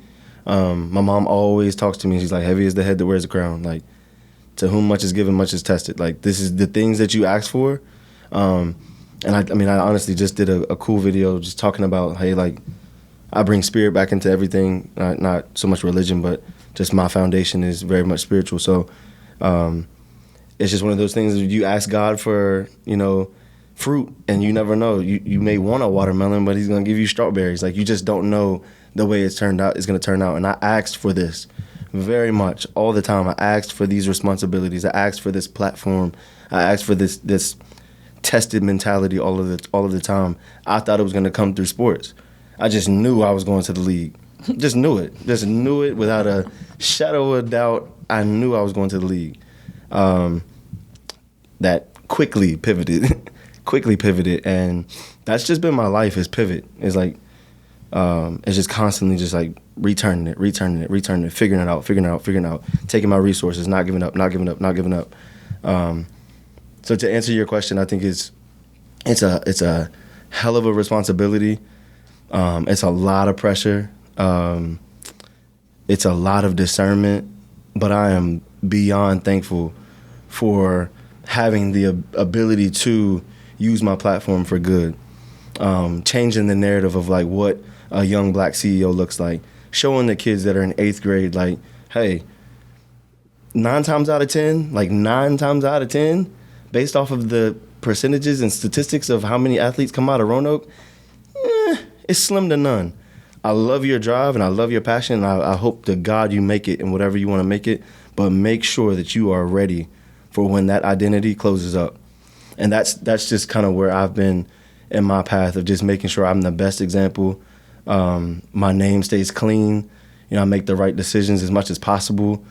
My mom always talks to me. She's like, heavy is the head that wears the crown. Like, to whom much is given, much is tested. Like, this is the things that you ask for. And I mean, I honestly just did a cool video just talking about, hey, like, I bring spirit back into everything, not so much religion, but just my foundation is very much spiritual. So it's just one of those things that you ask God for, fruit, and you never know. You may want a watermelon, but he's going to give you strawberries. Like, you just don't know the way it's going to turn out. And I asked for this very much all the time. I asked for these responsibilities. I asked for this platform. I asked for this tested mentality all of the time. I thought it was going to come through sports. I just knew I was going to the league. Just knew it. Just knew it without a shadow of doubt. I knew I was going to the league. That quickly pivoted. And that's just been my life, is pivot. It's like, it's just constantly just like returning it, figuring it out, taking my resources, not giving up. So to answer your question, I think it's a hell of a responsibility. It's a lot of pressure. It's a lot of discernment, but I am beyond thankful for having the ability to use my platform for good, changing the narrative of like what a young black CEO looks like, showing the kids that are in 8th grade, like, hey, 9 times out of 10, based off of the percentages and statistics of how many athletes come out of Roanoke, it's slim to none. I love your drive and I love your passion, and I hope to God you make it in whatever you want to make it, but make sure that you are ready for when that identity closes up. And that's just kind of where I've been in my path of just making sure I'm the best example. My name stays clean. I make the right decisions as much as possible.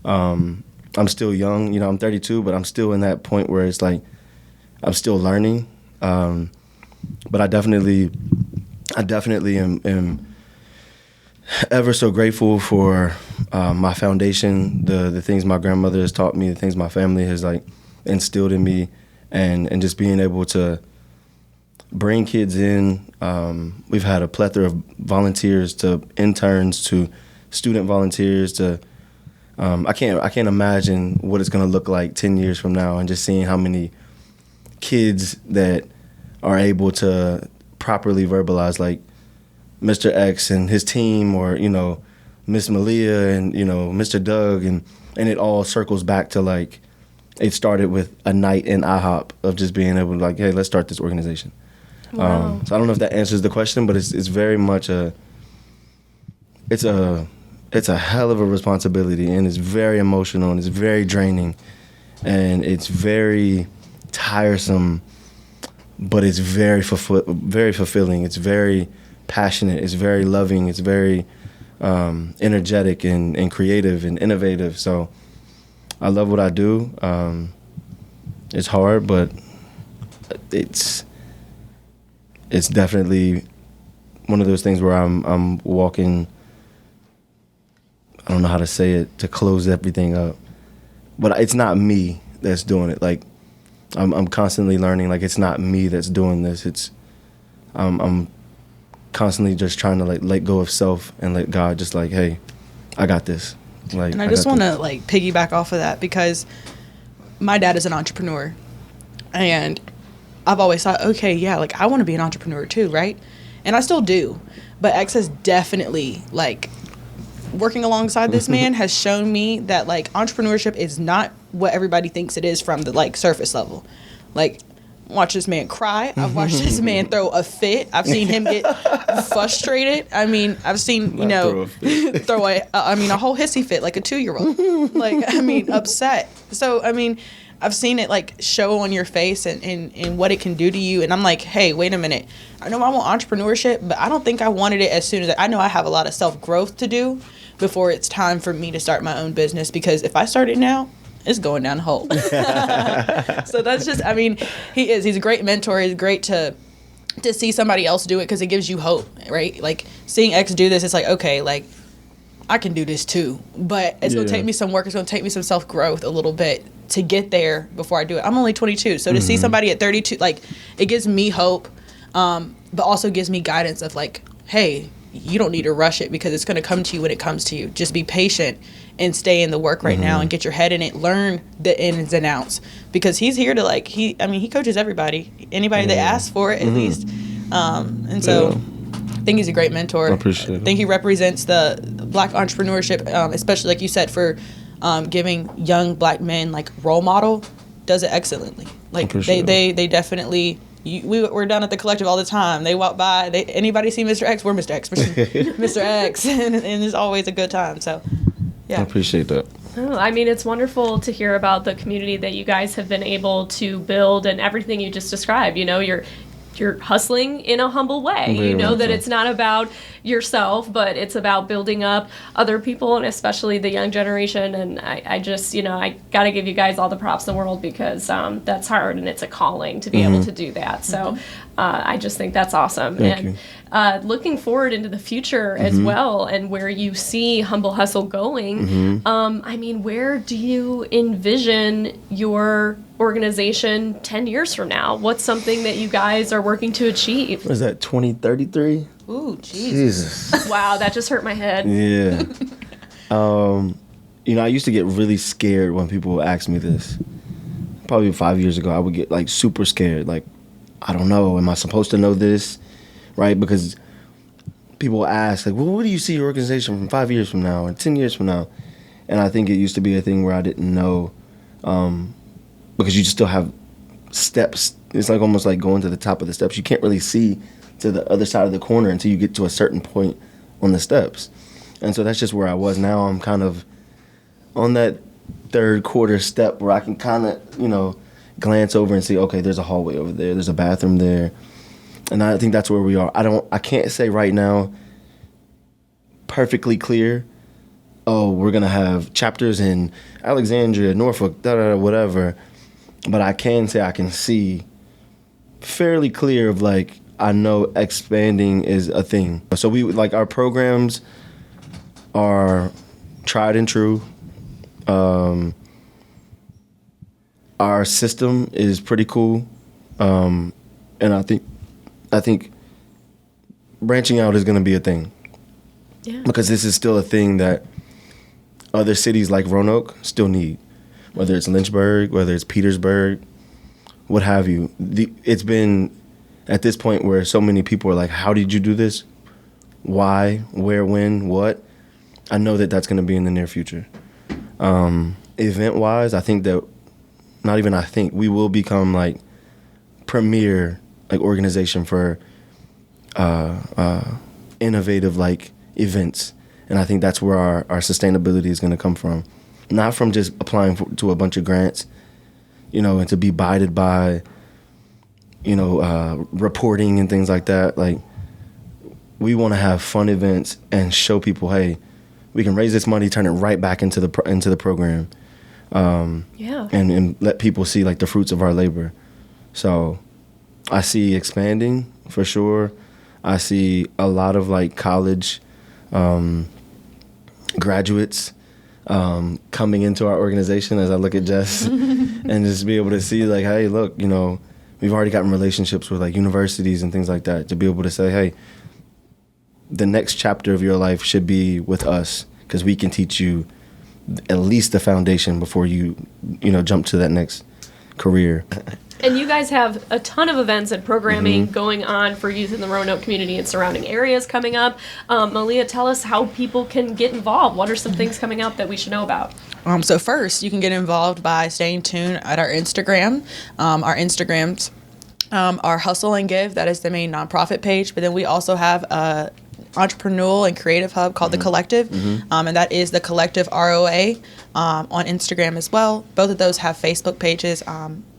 I'm still young. I'm 32, but I'm still in that point where it's like I'm still learning. But I definitely am ever so grateful for my foundation, the things my grandmother has taught me, the things my family has like instilled in me, and just being able to bring kids in. We've had a plethora of volunteers to interns to student volunteers to I can't imagine what it's going to look like 10 years from now, and just seeing how many kids that are able to properly verbalize like Mr. X and his team, or Miss Myleah and Mr. Doug, and it all circles back to like it started with a night in IHOP of just being able to like, hey, let's start this organization. Wow. So I don't know if that answers the question, but it's very much it's a hell of a responsibility, and it's very emotional, and it's very draining, and it's very tiresome, but it's very fulfilling. It's very passionate. It's very loving. It's very energetic and creative and innovative. So I love what I do. It's hard, but it's definitely one of those things where I'm walking, I don't know how to say it, to close everything up. But it's not me that's doing it. Like, I'm constantly learning. Like, it's not me that's doing this. I'm constantly just trying to like let go of self and let God just like, hey, I got this. Like, and I just want to like piggyback off of that, because my dad is an entrepreneur, and I've always thought, okay, yeah, like I want to be an entrepreneur too, right? And I still do, but X has definitely like working alongside this man has shown me that like entrepreneurship is not what everybody thinks it is from the like surface level. Like, watch this man cry. I've watched this man throw a fit. I've seen him get frustrated. I mean, I've seen, throw a whole hissy fit like a 2-year-old. Like, I mean, upset. So, I mean, I've seen it like show on your face and what it can do to you. And I'm like, hey, wait a minute. I know I want entrepreneurship, but I don't think I wanted it as soon as I know I have a lot of self-growth to do before it's time for me to start my own business. Because if I start it now, it's going down the hole. So that's just, I mean, he's a great mentor. He's great to see somebody else do it, because it gives you hope, right? Like, seeing X do this, it's like, okay, like, I can do this too. But it's going to take me some work. It's going to take me some self-growth a little bit to get there before I do it. I'm only 22. So to see somebody at 32, like, it gives me hope, but also gives me guidance of like, hey, you don't need to rush it, because it's going to come to you when it comes to you. Just be patient and stay in the work right now and get your head in it. Learn the ins and outs, because he's here to like, he coaches everybody, anybody that asks for it at least. And so think he's a great mentor. I appreciate it. I think he represents the Black entrepreneurship, especially like you said, for giving young Black men like role model. Does it excellently. Like they definitely. We're down at the collective all the time. They walk by. Anybody see Mr. X? We're Mr. X. Mr. X, and it's always a good time. So, yeah. I appreciate that. Oh, I mean, it's wonderful to hear about the community that you guys have been able to build and everything you just described. You know, you're hustling in a humble way. Very you know that so. it's not about yourself, but it's about building up other people and especially the young generation. And I just, I got to give you guys all the props in the world because that's hard and it's a calling to be able to do that. So I just think that's awesome. Thank and you. Looking forward into the future as well and where you see Humble Hustle going, I mean, where do you envision your organization 10 years from now? What's something that you guys are working to achieve? What is that, 2033? Ooh, Jesus. Wow, that just hurt my head. Yeah. I used to get really scared when people would ask me this. Probably 5 years ago, I would get like super scared. Like, I don't know, am I supposed to know this? Right? Because people ask, like, well, what do you see your organization from 5 years from now and 10 years from now? And I think it used to be a thing where I didn't know because you still have steps. It's like almost like going to the top of the steps. You can't really see to the other side of the corner until you get to a certain point on the steps. And so that's just where I was. Now I'm kind of on that third quarter step where I can kind of, glance over and see, okay, there's a hallway over there. There's a bathroom there. And I think that's where we are. I can't say right now perfectly clear, oh, we're going to have chapters in Alexandria, Norfolk, whatever. But I can say I can see fairly clear of like, I know expanding is a thing. So we like our programs are tried and true. Our system is pretty cool. And I think branching out is going to be a thing. Yeah. Because this is still a thing that other cities like Roanoke still need. Whether it's Lynchburg, whether it's Petersburg, what have you. It's been at this point where so many people are like, how did you do this? Why? Where? When? What? I know that that's going to be in the near future. Event-wise, I think that, not even I think, we will become like premier like organization for innovative like events. And I think that's where our sustainability is going to come from. Not from just applying to a bunch of grants, and to be bided by, reporting and things like that. Like, we want to have fun events and show people, hey, we can raise this money, turn it right back into the program, and let people see like the fruits of our labor. So, I see expanding for sure. I see a lot of like college graduates coming into our organization as I look at Jess and just be able to see like, hey, look, we've already gotten relationships with like universities and things like that to be able to say, hey, the next chapter of your life should be with us because we can teach you at least the foundation before you jump to that next career. And you guys have a ton of events and programming going on for youth in the Roanoke community and surrounding areas coming up. Myleah, tell us how people can get involved. What are some things coming up that we should know about? So first, you can get involved by staying tuned at our Instagram. Our Instagrams are Hustle and Give. That is the main nonprofit page. But then we also have a entrepreneurial and creative hub called The Collective, and that is The Collective ROA on Instagram as well. Both of those have Facebook pages.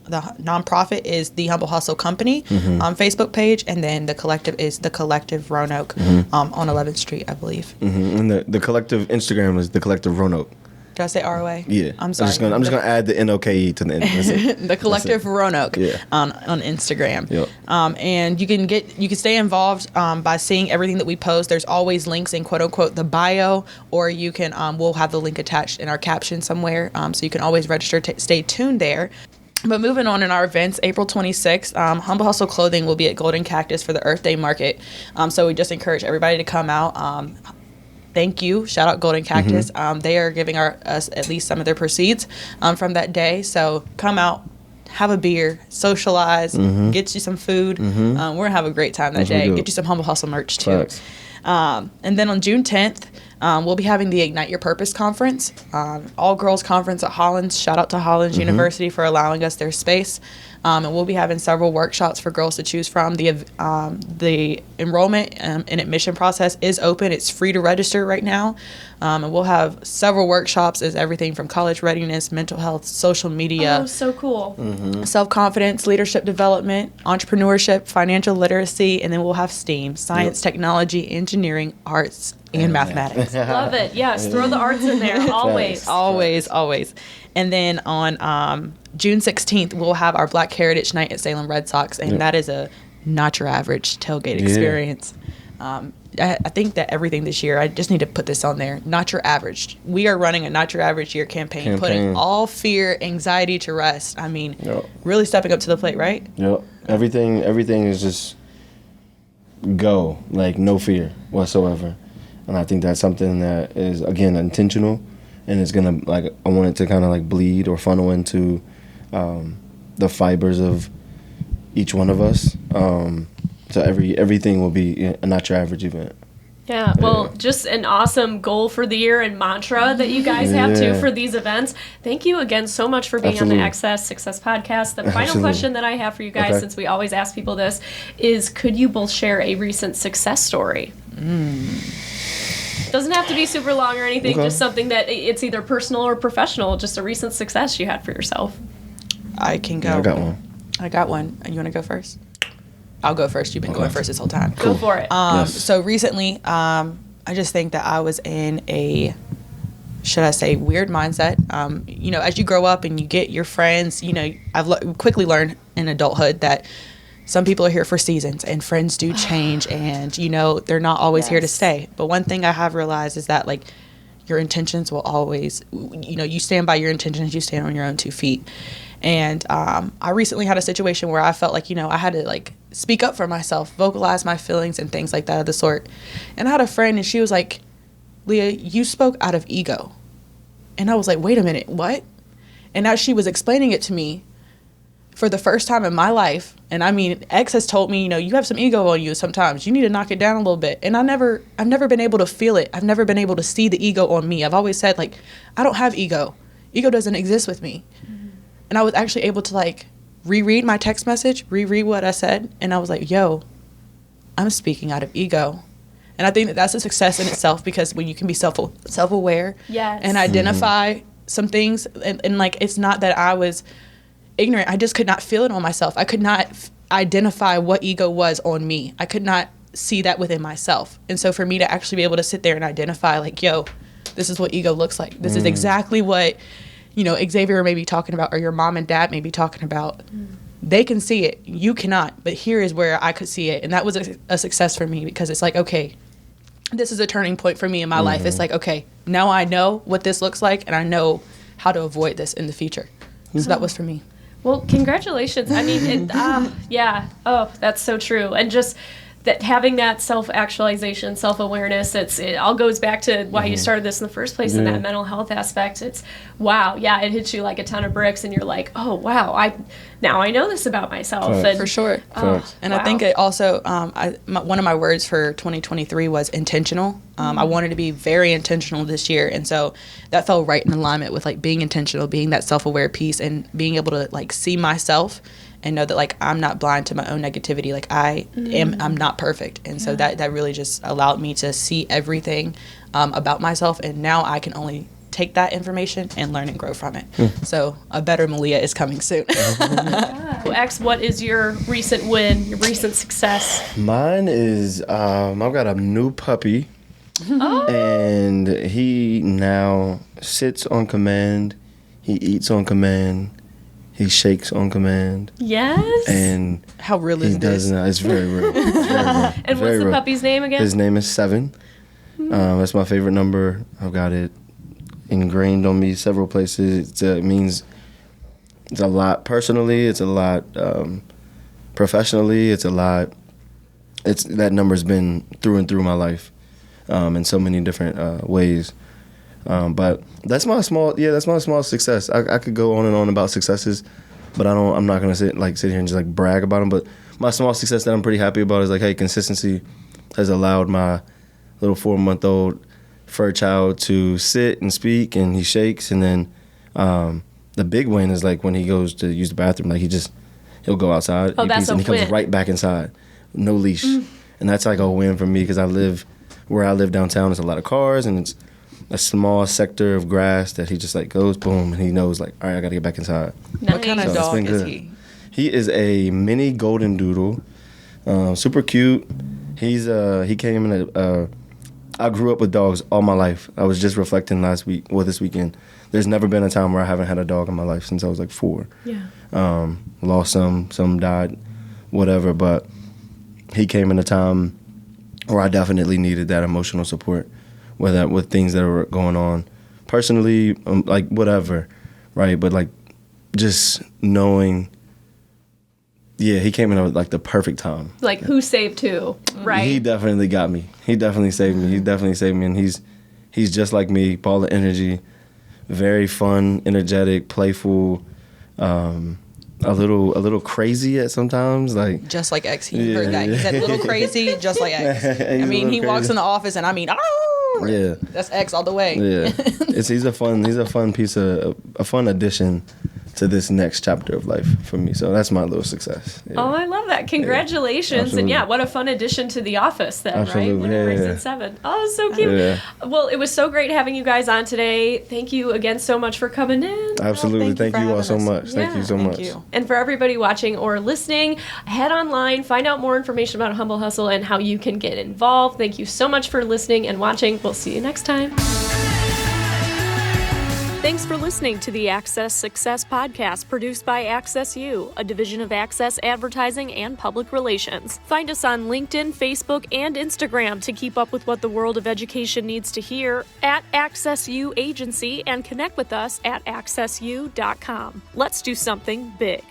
The nonprofit is the Humble Hustle Company Facebook page, and then the collective is the Collective Roanoke on 11th Street, I believe. And the Collective Instagram is the Collective Roanoke. Did I say ROA? Yeah. I'm sorry. I'm just gonna add the NOKE to the end. That's it. The Collective Roanoke on Instagram. Yep. And you can stay involved by seeing everything that we post. There's always links in quote unquote the bio, or you can we'll have the link attached in our caption somewhere, so you can always register. Stay tuned there. But moving on in our events, April 26th, Humble Hustle Clothing will be at Golden Cactus for the Earth Day Market. So we just encourage everybody to come out. Thank you. Shout out Golden Cactus. They are giving us at least some of their proceeds from that day. So come out, have a beer, socialize, get you some food. We're going to have a great time that day. Get you some Humble Hustle merch, too. And then on June 10th, we'll be having the Ignite Your Purpose Conference, all-girls conference at Hollins. Shout out to Hollins University for allowing us their space. And we'll be having several workshops for girls to choose from. The enrollment and admission process is open. It's free to register right now. And we'll have several workshops as everything from college readiness, mental health, social media. Oh, so cool. Self-confidence, leadership development, entrepreneurship, financial literacy, and then we'll have STEAM, science, technology, engineering, arts, and mathematics. Love it. Yes, throw the arts in there. Always. Always. And then on June 16th, we'll have our Black Heritage Night at Salem Red Sox, and that is a not your average tailgate experience. I think that everything this year, I just need to put this on there, not your average. We are running a not your average year campaign. Putting all fear, anxiety to rest. I mean, really stepping up to the plate, right? Yep. Everything is just go, like no fear whatsoever. And I think that's something that is, again, intentional, and it's gonna, like, I want it to kind of like bleed or funnel into the fibers of each one of us. So everything will be a not your average event. Yeah, well, just an awesome goal for the year and mantra that you guys have too for these events. Thank you again so much for being on the Access Success Podcast. The final question that I have for you guys, since we always ask people this, is could you both share a recent success story? Doesn't have to be super long or anything, just something that it's either personal or professional, just a recent success you had for yourself. I can go. Yeah, I got one. You want to go first? I'll go first. You've been going first this whole time. Go for it. So recently, I just think that I was in a, should I say, weird mindset. As you grow up and you get your friends, I've quickly learned in adulthood that some people are here for seasons and friends do change and, they're not always here to stay. But one thing I have realized is that, like, your intentions will always, you stand by your intentions, you stand on your own 2 feet. And I recently had a situation where I felt like, I had to, like, speak up for myself, vocalize my feelings and things like that of the sort. And I had a friend and she was like, Leah, you spoke out of ego. And I was like, wait a minute, what? And as she was explaining it to me, for the first time in my life, and I mean, X has told me, you have some ego on you sometimes. You need to knock it down a little bit. And I've never been able to feel it. I've never been able to see the ego on me. I've always said, like, I don't have ego. Ego doesn't exist with me. And I was actually able to, like, reread my text message, reread what I said, and I was like, yo, I'm speaking out of ego. And I think that that's a success in itself, because when you can be self-aware and identify some things, and like, it's not that I was ignorant, I just could not feel it on myself. I could not identify what ego was on me. I could not see that within myself. And so for me to actually be able to sit there and identify, like, yo, this is what ego looks like. This is exactly what Xavier may be talking about, or your mom and dad may be talking about. They can see it. You cannot. But here is where I could see it. And that was a success for me, because it's like, okay, this is a turning point for me in my life. It's like, okay, now I know what this looks like, and I know how to avoid this in the future. So that was for me. Well, congratulations. I mean, Oh, that's so true. And just that having that self-actualization, self-awareness, it all goes back to why you started this in the first place, in that mental health aspect. It's, wow, it hits you like a ton of bricks, and you're like, oh, wow, now I know this about myself. And, for sure. And I think it also, one of my words for 2023 was intentional. I wanted to be very intentional this year, and so that fell right in alignment with, like, being intentional, being that self-aware piece, and being able to, like, see myself and know that, like, I'm not blind to my own negativity. Like, I'm not perfect. And so that really just allowed me to see everything about myself. And now I can only take that information and learn and grow from it. So a better Myleah is coming soon. X, what is your recent win, your recent success? Mine is, I've got a new puppy. And he now sits on command. He eats on command. He shakes on command. Yes. And how real is this? It's very real. It's very real. And what's the puppy's name again? His name is 7. That's my favorite number. I've got it ingrained on me several places. It means it's a lot personally. It's a lot professionally. It's a lot. That number's been through and through my life in so many different ways. But that's my small success. I could go on and on about successes, but I'm not gonna sit here and just like brag about them. But my small success that I'm pretty happy about is like, hey, consistency has allowed my little 4-month-old fur child to sit and speak, and he shakes. And then the big win is like when he goes to use the bathroom, like he'll go outside, Oh, that's a and he comes win. right back inside, no leash. And that's like a win for me because where I live downtown, there's a lot of cars, and it's a small sector of grass that he just like goes boom, and he knows like, all right, I gotta get back inside. What kind of So it's dog been is good. he? He is a mini golden doodle, super cute. He came in I grew up with dogs all my life. I was just reflecting this weekend. There's never been a time where I haven't had a dog in my life since I was like 4. Yeah. Lost some died, whatever. But he came in a time where I definitely needed that emotional support, whether with things that were going on personally, like whatever, right? But like just knowing. Yeah, he came in at like the perfect time. Like who saved who, right? He definitely got me. He definitely saved me. He definitely saved me, and he's just like me, ball of energy, very fun, energetic, playful, a little crazy at sometimes. Like Just like X. He heard that. He said little crazy, just like X. I mean, he walks in the office, and I mean, oh, Yeah, that's X all the way. yeah. He's a fun piece of a fun addition to this next chapter of life for me. So that's my little success. Yeah. Oh, I love that. Congratulations. Yeah, and yeah, what a fun addition to the office then, Absolutely. right? When Yeah, it raised yeah. at 7. Oh, it's so cute. Yeah. Well, it was so great having you guys on today. Thank you again so much for coming in. Absolutely. thank you Thank for you all having so us. much. Thank Yeah. you so Thank much. you. And for everybody watching or listening, head online, find out more information about Humble Hustle and how you can get involved. Thank you so much for listening and watching. We'll see you next time. Thanks for listening to the Access Success Podcast, produced by Access U, a division of Access Advertising and Public Relations. Find us on LinkedIn, Facebook, and Instagram to keep up with what the world of education needs to hear, at Access U Agency, and connect with us at accessu.com. Let's do something big.